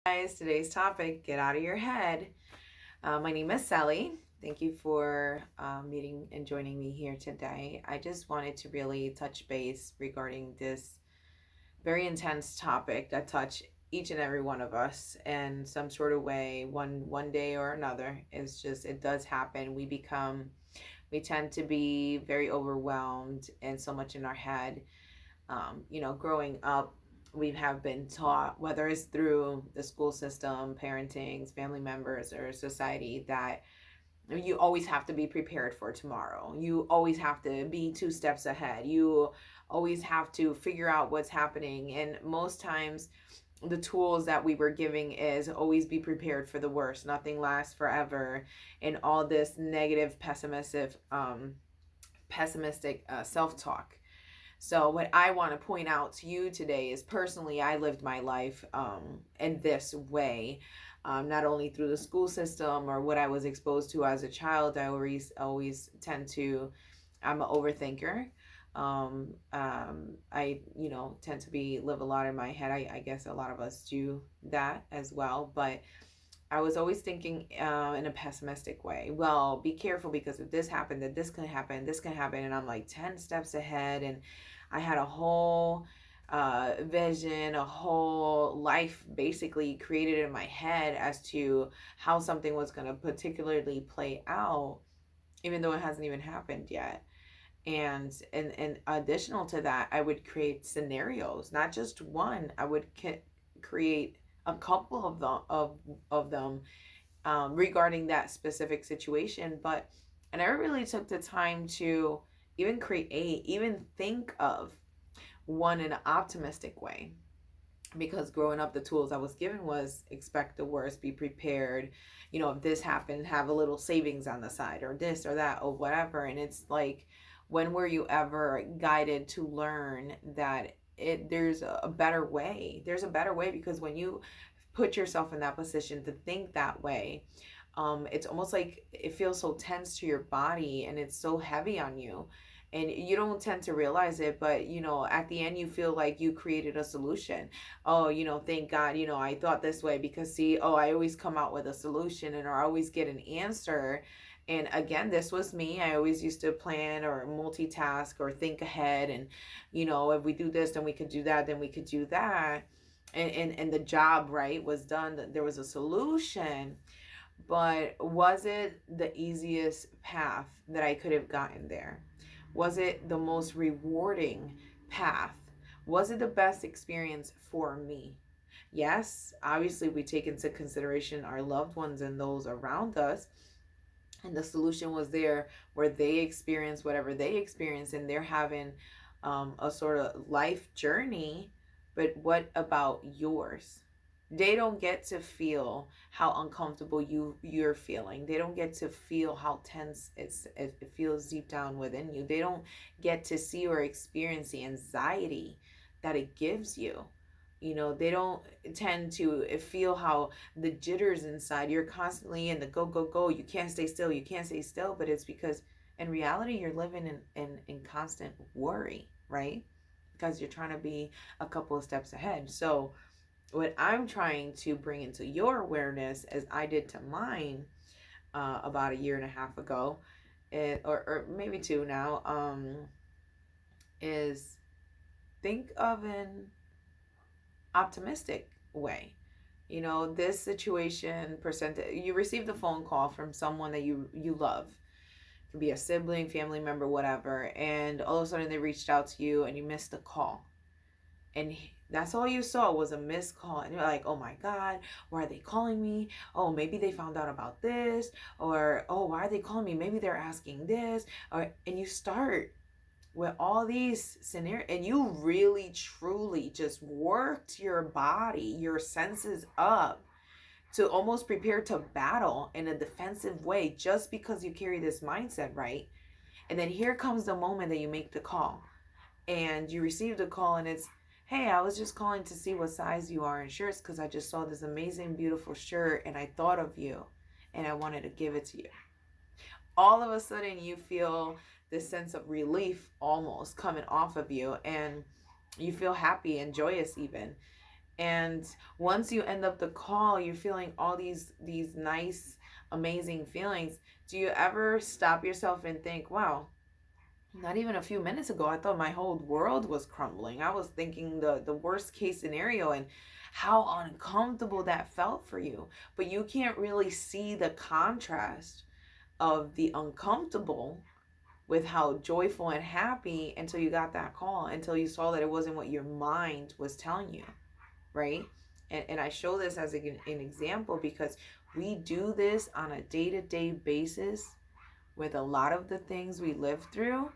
Guys, today's topic, get out of your head. My name is Sally. Thank you for meeting and joining me here today. I just wanted to really touch base regarding this very intense topic that touch each and every one of us in some sort of way, one day or another. It's just it does happen. We tend to be very overwhelmed and so much in our head. Growing up, we have been taught, whether it's through the school system, parenting, family members, or society, that you always have to be prepared for tomorrow. You always have to be two steps ahead. You always have to figure out what's happening. And most times, the tools that we were giving is always be prepared for the worst. Nothing lasts forever, and all this negative, pessimistic self-talk. So, what I want to point out to you today is personally, I lived my life in this way, not only through the school system or what I was exposed to as a child. I always tend to, I'm an overthinker. I tend to live a lot in my head. I guess a lot of us do that as well. But I was always thinking in a pessimistic way. Well, be careful because if this happened, then this can happen, this can happen. And I'm like 10 steps ahead. And I had a whole vision, a whole life basically created in my head as to how something was going to particularly play out, even though it hasn't even happened yet. And additional to that, I would create scenarios, not just one. I would create a couple of them regarding that specific situation. But I never really took the time to even think of one in an optimistic way, because growing up, the tools I was given was expect the worst, be prepared. If this happened, have a little savings on the side, or this or that or whatever. And it's like, when were you ever guided to learn that there's a better way? There's a better way, because when you put yourself in that position to think that way, it's almost like it feels so tense to your body and it's so heavy on you, and you don't tend to realize it. But at the end, you feel like you created a solution. Oh, thank God, I thought this way, because see, oh, I always come out with a solution, and I always get an answer. And again, this was me. I always used to plan or multitask or think ahead, and if we do this, then we could do that, then we could do that. And the job, right, was done. There was a solution. But was it the easiest path that I could have gotten there? Was it the most rewarding path? Was it the best experience for me? Yes, obviously, we take into consideration our loved ones and those around us. And the solution was there, where they experience whatever they experience, and they're having a sort of life journey. But what about yours? They don't get to feel how uncomfortable you're feeling. They don't get to feel how tense it feels deep down within you. They don't get to see or experience the anxiety that it gives you. They don't tend to feel how the jitters inside. You're constantly in the go, go, go. You can't stay still. You can't stay still. But it's because in reality, you're living in constant worry, right? Because you're trying to be a couple of steps ahead. So, what I'm trying to bring into your awareness, as I did to mine about a year and a half ago, or maybe two now, is think of an optimistic way. This situation presented, you received a phone call from someone that you love. It could be a sibling, family member, whatever, and all of a sudden they reached out to you and you missed the call. And that's all you saw was a missed call. And you're like, oh my God, why are they calling me? Oh, maybe they found out about this. Or, oh, why are they calling me? Maybe they're asking this. And you start with all these scenarios, and you really truly just worked your body, your senses up to almost prepare to battle in a defensive way, just because you carry this mindset, right? And then here comes the moment that you make the call, and you receive the call, and it's, hey, I was just calling to see what size you are in shirts, because I just saw this amazing, beautiful shirt and I thought of you and I wanted to give it to you. All of a sudden, you feel this sense of relief almost coming off of you, and you feel happy and joyous even. And once you end up the call, you're feeling all these nice, amazing feelings. Do you ever stop yourself and think, wow, not even a few minutes ago, I thought my whole world was crumbling. I was thinking the worst case scenario and how uncomfortable that felt for you. But you can't really see the contrast of the uncomfortable with how joyful and happy until you got that call, until you saw that it wasn't what your mind was telling you, right? And I show this as an example because we do this on a day-to-day basis with a lot of the things we live through.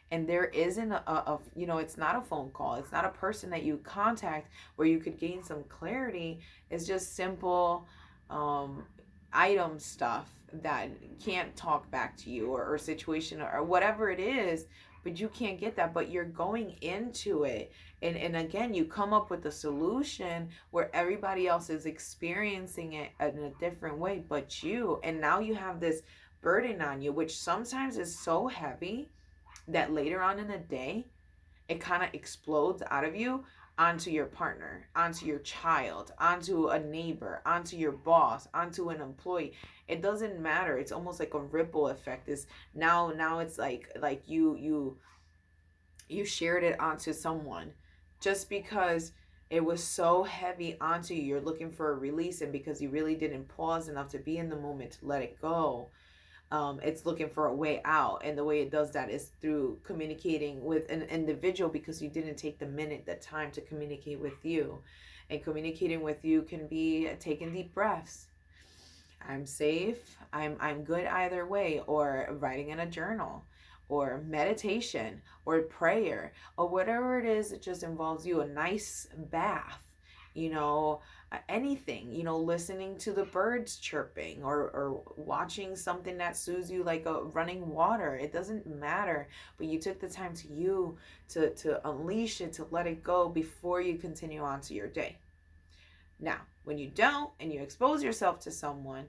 And there isn't it's not a phone call, it's not a person that you contact where you could gain some clarity. It's just simple um, item stuff that can't talk back to you, or situation or whatever it is, but you can't get that. But you're going into it, and again, you come up with a solution where everybody else is experiencing it in a different way but you. And now you have this burden on you, which sometimes is so heavy that later on in the day, it kind of explodes out of you onto your partner, onto your child, onto a neighbor, onto your boss, onto an employee. It doesn't matter. It's almost like a ripple effect. Is now it's like you shared it onto someone just because it was so heavy onto you. You're looking for a release, and because you really didn't pause enough to be in the moment to let it go, it's looking for a way out. And the way it does that is through communicating with an individual, because you didn't take the time to communicate with you. And communicating with you can be taking deep breaths. I'm safe. I'm good either way. Or writing in a journal, or meditation, or prayer, or whatever it is. It just involves you. A nice bath, you know, anything, listening to the birds chirping, or watching something that soothes you, like a running water. It doesn't matter, but you took the time to unleash it, to let it go before you continue on to your day. Now, when you don't and you expose yourself to someone,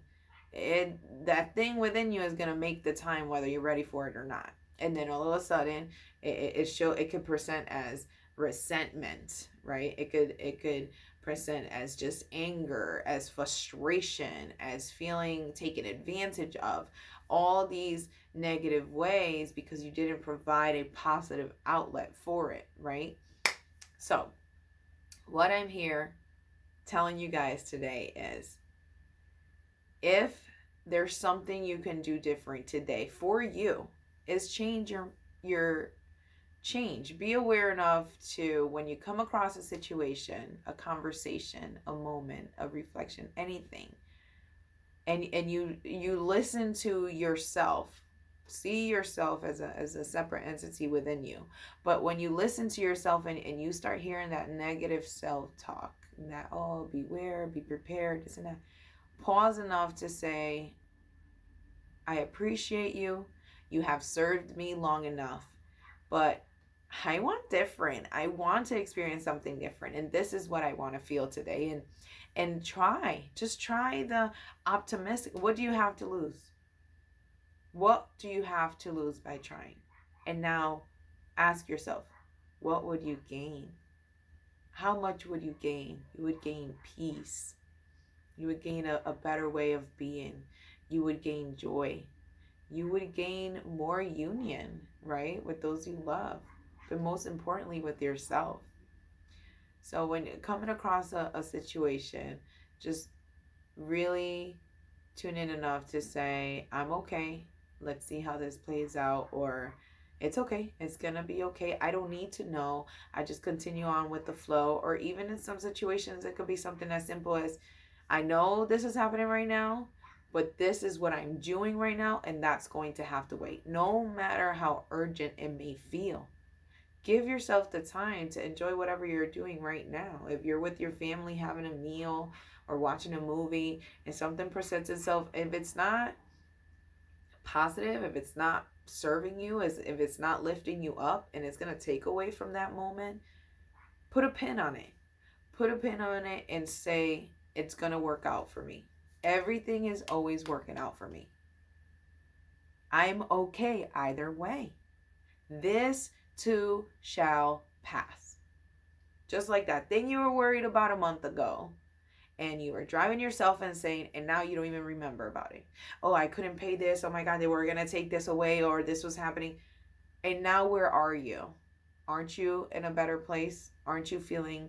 that thing within you is going to make the time whether you're ready for it or not. And then all of a sudden, it could present as resentment, right? It could present as just anger, as frustration, as feeling taken advantage of, all these negative ways, because you didn't provide a positive outlet for it, right? So, what I'm here telling you guys today is, if there's something you can do different today for you, is change your change. Be aware enough to, when you come across a situation, a conversation, a moment, a reflection, anything, and you listen to yourself, see yourself as a separate entity within you. But when you listen to yourself, and you start hearing that negative self-talk, that, oh, beware, be prepared, this and that, pause enough to say, I appreciate you. You have served me long enough, but I want different. I want to experience something different, and this is what I want to feel today. And just try the optimistic. What do you have to lose? What do you have to lose by trying? And now ask yourself, what would you gain? How much would you gain? You would gain peace. You would gain a better way of being. You would gain joy. You would gain more union, right? With those you love, but most importantly, with yourself. So when coming across a situation, just really tune in enough to say, I'm okay. Let's see how this plays out. Or, it's okay. It's going to be okay. I don't need to know. I just continue on with the flow. Or even in some situations, it could be something as simple as, I know this is happening right now, but this is what I'm doing right now, and that's going to have to wait. No matter how urgent it may feel, give yourself the time to enjoy whatever you're doing right now. If you're with your family having a meal or watching a movie, and something presents itself, if it's not positive, if it's not serving you, if it's not lifting you up, and it's going to take away from that moment, put a pin on it. Put a pin on it and say, it's going to work out for me. Everything is always working out for me. I'm okay either way. This too shall pass. Just like that thing you were worried about a month ago, and you were driving yourself insane, and now you don't even remember about it. Oh, I couldn't pay this. Oh my God, they were going to take this away, or this was happening. And now where are you? Aren't you in a better place? Aren't you feeling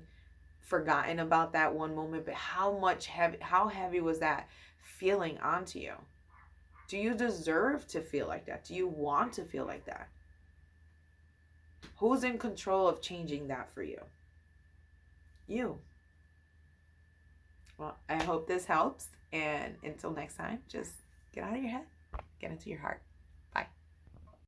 forgotten about that one moment? But how heavy was that feeling onto you? Do you deserve to feel like that? Do you want to feel like that? Who's in control of changing that for you? You. Well, I hope this helps. And until next time, just get out of your head, get into your heart.